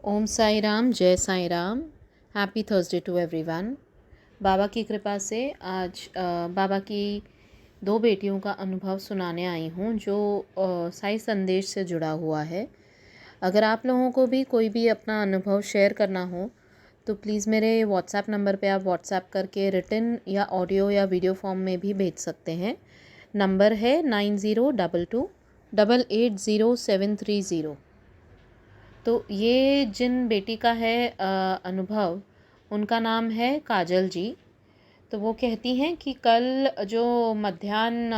ओम साई राम, जय Sai Ram. Happy Thursday to everyone. Baba की कृपा से आज बाबा की दो बेटियों का अनुभव सुनाने आई हूँ जो साई संदेश से जुड़ा हुआ है। अगर आप लोगों को भी कोई भी अपना अनुभव शेयर करना हो तो प्लीज़ मेरे व्हाट्सएप नंबर पे आप व्हाट्सएप करके रिटन या ऑडियो या वीडियो फॉर्म में भी भेज सकते हैं। नंबर है 9022880730। तो ये जिन बेटी का है अनुभव, उनका नाम है काजल जी। तो वो कहती हैं कि कल जो मध्याह्न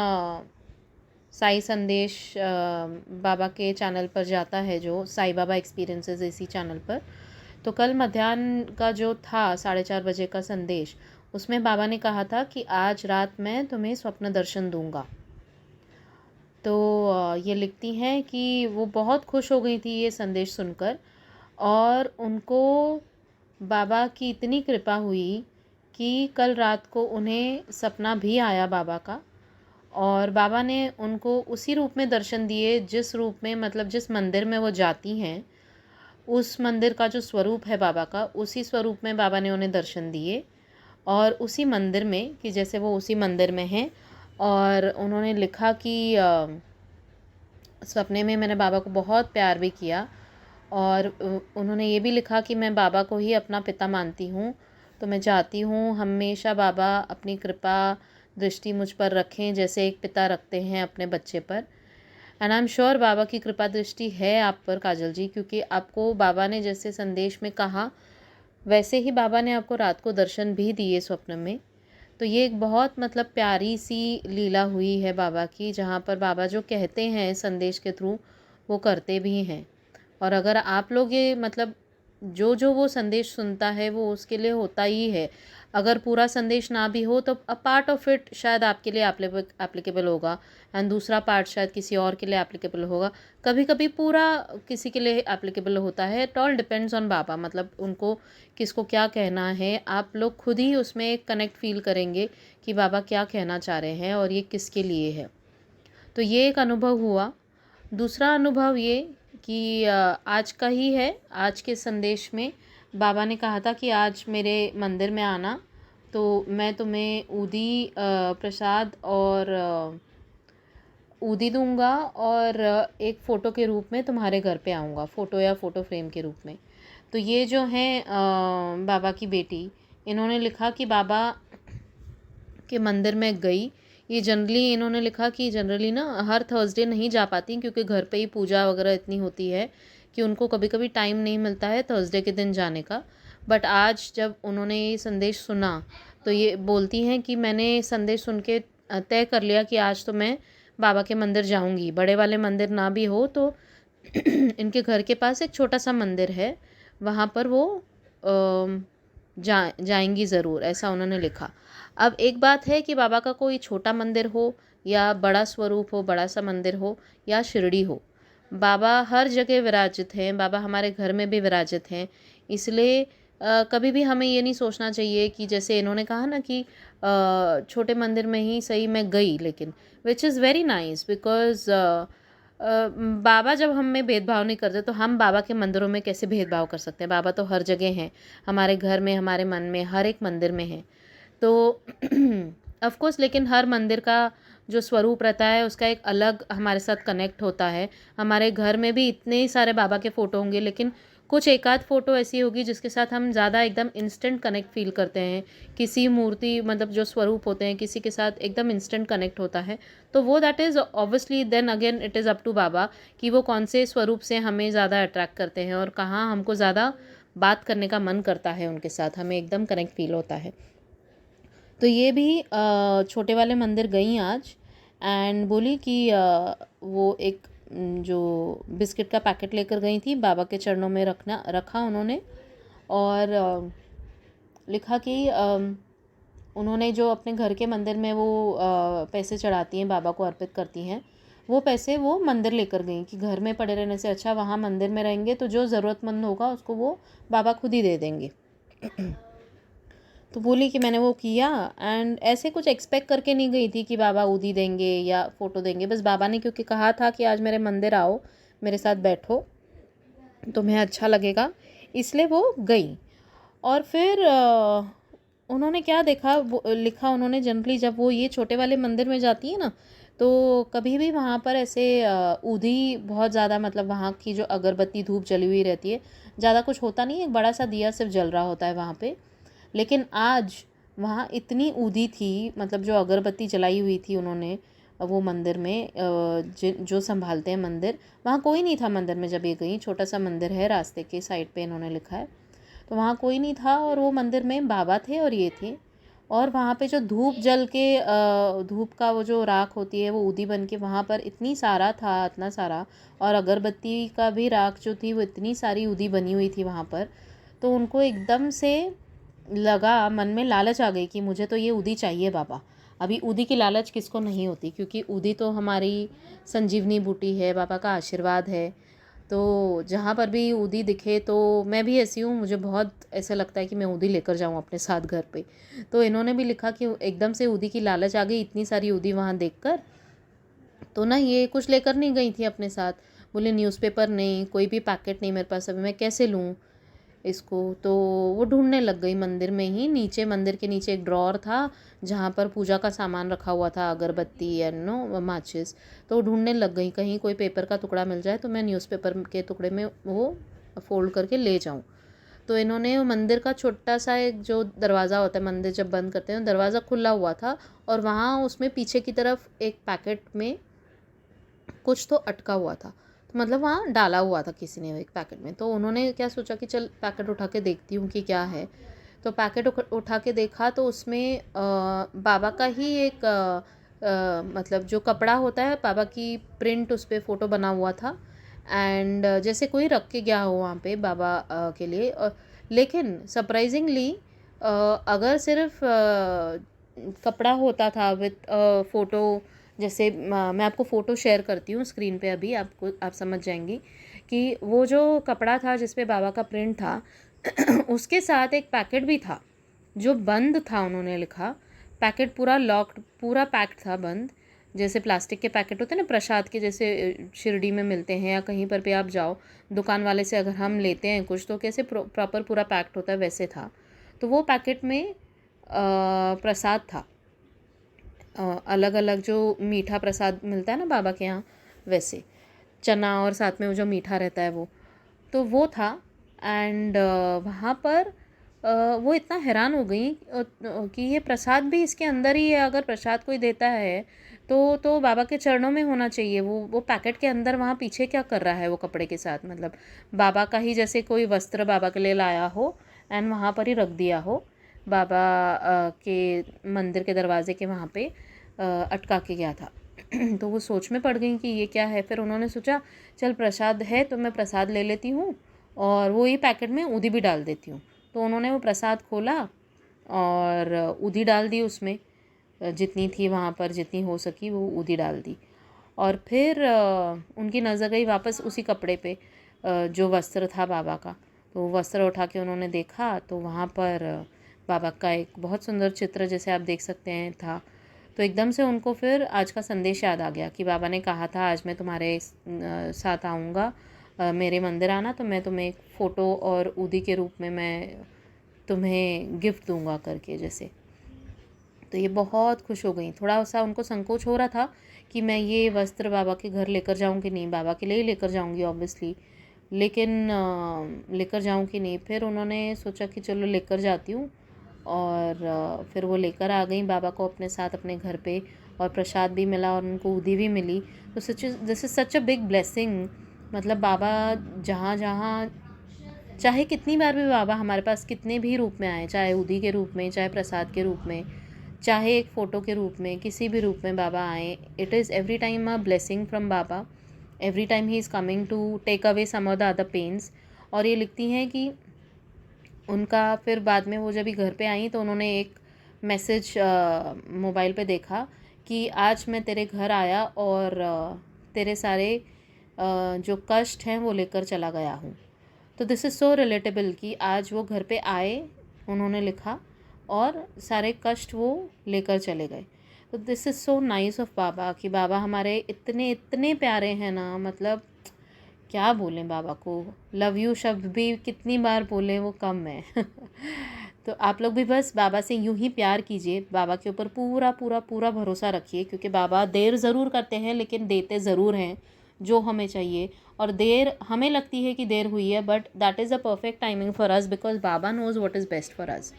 साई संदेश बाबा के चैनल पर जाता है, जो साई बाबा एक्सपीरियंसेस इसी चैनल पर, तो कल मध्याह्न का जो था 4:30 बजे का संदेश, उसमें बाबा ने कहा था कि आज रात मैं तुम्हें स्वप्न दर्शन दूंगा। तो ये लिखती हैं कि वो बहुत खुश हो गई थी ये संदेश सुनकर, और उनको बाबा की इतनी कृपा हुई कि कल रात को उन्हें सपना भी आया बाबा का, और बाबा ने उनको उसी रूप में दर्शन दिए जिस रूप में, मतलब जिस मंदिर में वो जाती हैं, उस मंदिर का जो स्वरूप है बाबा का, उसी स्वरूप में बाबा ने उन्हें दर्शन दिए। और उसी मंदिर में, कि जैसे वो उसी मंदिर में हैं, और उन्होंने लिखा कि सपने में मैंने बाबा को बहुत प्यार भी किया, और उन्होंने ये भी लिखा कि मैं बाबा को ही अपना पिता मानती हूँ। तो मैं चाहती हूँ हमेशा बाबा अपनी कृपा दृष्टि मुझ पर रखें, जैसे एक पिता रखते हैं अपने बच्चे पर। एंड आई एम श्योर बाबा की कृपा दृष्टि है आप पर काजल जी, क्योंकि आपको बाबा ने जैसे संदेश में कहा, वैसे ही बाबा ने आपको रात को दर्शन भी दिए स्वप्न में। तो ये एक बहुत मतलब प्यारी सी लीला हुई है बाबा की, जहाँ पर बाबा जो कहते हैं संदेश के थ्रू वो करते भी हैं। और अगर आप लोग ये मतलब जो जो वो संदेश सुनता है वो उसके लिए होता ही है। अगर पूरा संदेश ना भी हो तो अ पार्ट ऑफ इट शायद आपके लिए एप्लीकेबल होगा, एंड दूसरा पार्ट शायद किसी और के लिए एप्लीकेबल होगा। कभी कभी पूरा किसी के लिए एप्लीकेबल होता है। इट ऑल डिपेंड्स ऑन बाबा, मतलब उनको किसको क्या कहना है। आप लोग खुद ही उसमें एक कनेक्ट फील करेंगे कि बाबा क्या कहना चाह रहे हैं और ये किसके लिए है। तो ये एक अनुभव हुआ। दूसरा अनुभव ये कि आज का ही है। आज के संदेश में बाबा ने कहा था कि आज मेरे मंदिर में आना, तो मैं तुम्हें ऊदी प्रसाद और ऊदी दूंगा, और एक फ़ोटो के रूप में तुम्हारे घर पे आऊँगा, फ़ोटो या फ़ोटो फ्रेम के रूप में। तो ये जो हैं बाबा की बेटी, इन्होंने लिखा कि बाबा के मंदिर में गई। ये जनरली इन्होंने लिखा कि जनरली ना हर थर्सडे नहीं जा पाती, क्योंकि घर पे ही पूजा वगैरह इतनी होती है कि उनको कभी कभी टाइम नहीं मिलता है थर्सडे के दिन जाने का। बट आज जब उन्होंने ये संदेश सुना तो ये बोलती हैं कि मैंने संदेश सुन के तय कर लिया कि आज तो मैं बाबा के मंदिर जाऊंगी। बड़े वाले मंदिर ना भी हो तो इनके घर के पास एक छोटा सा मंदिर है, वहाँ पर वो जाएंगी ज़रूर, ऐसा उन्होंने लिखा। अब एक बात है कि बाबा का कोई छोटा मंदिर हो या बड़ा स्वरूप हो, बड़ा सा मंदिर हो या शिरडी हो, बाबा हर जगह विराजित हैं। बाबा हमारे घर में भी विराजित हैं। इसलिए कभी भी हमें ये नहीं सोचना चाहिए कि जैसे इन्होंने कहा ना कि छोटे मंदिर में ही सही मैं गई, लेकिन which is very nice, because Baba जब हम में भेदभाव नहीं करते तो हम बाबा के मंदिरों में कैसे भेदभाव कर सकते हैं। बाबा तो हर जगह हैं, हमारे घर में, हमारे मन में, हर एक मंदिर में हैं। तो ऑफ कोर्स, लेकिन हर मंदिर का जो स्वरूप रहता है उसका एक अलग हमारे साथ कनेक्ट होता है। हमारे घर में भी इतने ही सारे बाबा के फ़ोटो होंगे, लेकिन कुछ एक आध फ़ोटो ऐसी होगी जिसके साथ हम ज़्यादा एकदम इंस्टेंट कनेक्ट फ़ील करते हैं। किसी मूर्ति, मतलब जो स्वरूप होते हैं, किसी के साथ एकदम इंस्टेंट कनेक्ट होता है। तो वो that is obviously then again it is up to Baba कि वो कौन से स्वरूप से हमें ज़्यादा अट्रैक्ट करते हैं और कहाँ हमको ज़्यादा बात करने का मन करता है उनके साथ, हमें एकदम कनेक्ट फ़ील होता है। तो ये भी छोटे वाले मंदिर गई आज, एंड बोली कि वो एक जो बिस्किट का पैकेट लेकर गई थी, बाबा के चरणों में रखा उन्होंने, और लिखा कि उन्होंने जो अपने घर के मंदिर में वो पैसे चढ़ाती हैं, बाबा को अर्पित करती हैं, वो पैसे वो मंदिर लेकर गई कि घर में पड़े रहने से अच्छा वहाँ मंदिर में रहेंगे तो जो ज़रूरतमंद होगा उसको वो बाबा खुद ही दे देंगे। तो बोली कि मैंने वो किया, एंड ऐसे कुछ एक्सपेक्ट करके नहीं गई थी कि बाबा ऊदी देंगे या फ़ोटो देंगे। बस बाबा ने क्योंकि कहा था कि आज मेरे मंदिर आओ, मेरे साथ बैठो, तुम्हें अच्छा लगेगा, इसलिए वो गई। और फिर उन्होंने क्या देखा, वो लिखा उन्होंने, जनरली जब वो ये छोटे वाले मंदिर में जाती है ना, तो कभी भी वहाँ पर ऐसे ऊधी बहुत ज़्यादा, मतलब वहाँ की जो अगरबत्ती धूप जली हुई रहती है, ज़्यादा कुछ होता नहीं है, एक बड़ा सा दिया सिर्फ जल रहा होता है वहाँ पे। लेकिन आज वहाँ इतनी ऊधी थी, मतलब जो अगरबत्ती जलाई हुई थी उन्होंने वो मंदिर में, जो संभालते हैं मंदिर, वहाँ कोई नहीं था मंदिर में जब ये गई। छोटा सा मंदिर है, रास्ते के साइड पे इन्होंने लिखा है, तो वहाँ कोई नहीं था, और वो मंदिर में बाबा थे और ये थे। और वहाँ पे जो धूप जल के धूप का वो जो राख होती है वो ऊदी बन के वहाँ पर इतनी सारा था, इतना सारा, और अगरबत्ती का भी राख जो थी वो इतनी सारी ऊदी बनी हुई थी वहाँ पर। तो उनको एकदम से लगा, मन में लालच आ गई कि मुझे तो ये ऊदी चाहिए बाबा। अभी ऊदी की लालच किसको नहीं होती, क्योंकि ऊदी तो हमारी संजीवनी बूटी है, बाबा का आशीर्वाद है। तो जहाँ पर भी ऊदी दिखे, तो मैं भी ऐसी हूँ, मुझे बहुत ऐसा लगता है कि मैं ऊदी लेकर जाऊँ अपने साथ घर पे। तो इन्होंने भी लिखा कि एकदम से ऊदी की लालच आ गई इतनी सारी ऊदी वहाँ देखकर, तो ना ये कुछ लेकर नहीं गई थी अपने साथ। बोले न्यूज़पेपर नहीं, कोई भी पैकेट नहीं मेरे पास, अभी मैं कैसे लूँ इसको। तो वो ढूंढने लग गई मंदिर में ही, नीचे मंदिर के नीचे एक ड्रॉर था जहाँ पर पूजा का सामान रखा हुआ था, अगरबत्ती या नो माचिस। तो वो ढूंढने लग गई कहीं कोई पेपर का टुकड़ा मिल जाए तो मैं न्यूज़पेपर के टुकड़े में वो फोल्ड करके ले जाऊँ। तो इन्होंने वो मंदिर का छोटा सा एक जो दरवाज़ा होता है, मंदिर जब बंद करते हैं दरवाज़ा खुला हुआ था, और वहाँ उसमें पीछे की तरफ एक पैकेट में कुछ तो अटका हुआ था, तो मतलब वहाँ डाला हुआ था किसी ने एक पैकेट में। तो उन्होंने क्या सोचा कि चल पैकेट उठा के देखती हूँ कि क्या है। तो पैकेट उठा के देखा तो उसमें बाबा का ही एक मतलब जो कपड़ा होता है बाबा की प्रिंट उस पर फ़ोटो बना हुआ था। एंड जैसे कोई रख के गया हो वहाँ पे बाबा के लिए। और लेकिन सरप्राइजिंगली अगर सिर्फ कपड़ा होता था विथ फ़ोटो, जैसे मैं आपको फ़ोटो शेयर करती हूँ स्क्रीन पे, अभी आपको आप समझ जाएंगी कि वो जो कपड़ा था जिस पे बाबा का प्रिंट था उसके साथ एक पैकेट भी था जो बंद था। उन्होंने लिखा पैकेट पूरा लॉक्ड, पूरा पैक्ड था, बंद। जैसे प्लास्टिक के पैकेट होते हैं ना प्रसाद के, जैसे शिरडी में मिलते हैं या कहीं पर भी आप जाओ दुकान वाले से अगर हम लेते हैं कुछ, तो कैसे प्रॉपर पूरा पैक्ड होता है, वैसे था। तो वो पैकेट में प्रसाद था, अलग अलग जो मीठा प्रसाद मिलता है ना बाबा के यहाँ, वैसे चना और साथ में वो जो मीठा रहता है तो वो था। एंड वहाँ पर वो इतना हैरान हो गई कि ये प्रसाद भी इसके अंदर ही है। अगर प्रसाद कोई देता है तो बाबा के चरणों में होना चाहिए, वो पैकेट के अंदर वहाँ पीछे क्या कर रहा है वो कपड़े के साथ, मतलब बाबा का ही जैसे कोई वस्त्र बाबा के लिए लाया हो एंड वहाँ पर ही रख दिया हो, बाबा के मंदिर के दरवाजे के वहाँ पे अटका के गया था। तो वो सोच में पड़ गई कि ये क्या है। फिर उन्होंने सोचा चल प्रसाद है तो मैं प्रसाद ले लेती हूँ और वो ही पैकेट में ऊदी भी डाल देती हूँ। तो उन्होंने वो प्रसाद खोला और ऊदी डाल दी उसमें, जितनी थी वहाँ पर जितनी हो सकी वो ऊदी डाल दी। और फिर उनकी नज़र गई वापस उसी कपड़े पे जो वस्त्र था बाबा का। तो वस्त्र उठा के उन्होंने देखा तो वहाँ पर बाबा का एक बहुत सुंदर चित्र, जैसे आप देख सकते हैं, था। तो एकदम से उनको फिर आज का संदेश याद आ गया कि बाबा ने कहा था आज मैं तुम्हारे साथ आऊँगा, मेरे मंदिर आना, तो मैं तुम्हें एक फ़ोटो और ऊदी के रूप में मैं तुम्हें गिफ्ट दूंगा करके, जैसे। तो ये बहुत खुश हो गई। थोड़ा सा उनको संकोच हो रहा था कि मैं ये वस्त्र बाबा के घर लेकर जाऊँ कि नहीं, बाबा के लिए ही लेकर जाऊँगी ऑब्वियसली, लेकिन लेकर जाऊँ कि नहीं। फिर उन्होंने सोचा कि चलो लेकर जाती हूँ, और फिर वो लेकर आ गई बाबा को अपने साथ अपने घर पे, और प्रसाद भी मिला और उनको ऊदी भी मिली। तो सच this is such a big blessing. मतलब बाबा जहाँ जहाँ, चाहे कितनी बार भी बाबा हमारे पास कितने भी रूप में आए, चाहे ऊदी के रूप में, चाहे प्रसाद के रूप में, चाहे एक फ़ोटो के रूप में, किसी भी रूप में बाबा आए, it is every time a blessing from Baba. Every time he is coming to take away some of the other pains. और ये लिखती हैं कि उनका फिर बाद में वो जब भी घर पे आई तो उन्होंने एक मैसेज मोबाइल पे देखा कि आज मैं तेरे घर आया और तेरे सारे जो कष्ट हैं वो लेकर चला गया हूँ। तो दिस इज़ सो रिलेटेबल कि आज वो घर पे आए, उन्होंने लिखा, और सारे कष्ट वो लेकर चले गए। तो this is so nice of Baba कि बाबा हमारे इतने इतने प्यारे हैं ना, मतलब क्या बोलें बाबा को, लव यू शब्द भी कितनी बार बोले वो कम है। तो आप लोग भी बस बाबा से यूं ही प्यार कीजिए, बाबा के ऊपर पूरा पूरा पूरा भरोसा रखिए, क्योंकि बाबा देर ज़रूर करते हैं लेकिन देते ज़रूर हैं जो हमें चाहिए। और देर हमें लगती है कि देर हुई है, but that is a perfect timing for us, because Baba nose what is best for us.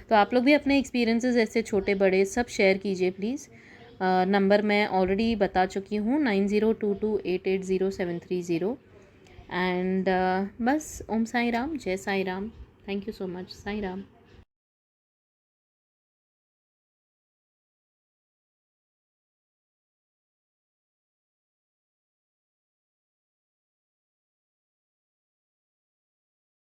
तो आप लोग भी अपने एक्सपीरियंसेस ऐसे छोटे बड़े सब शेयर कीजिए प्लीज़। नंबर मैं ऑलरेडी बता चुकी हूँ, 9022880730। एंड बस ओम साई राम, जय Sai Ram. Thank you so much. Sai Ram.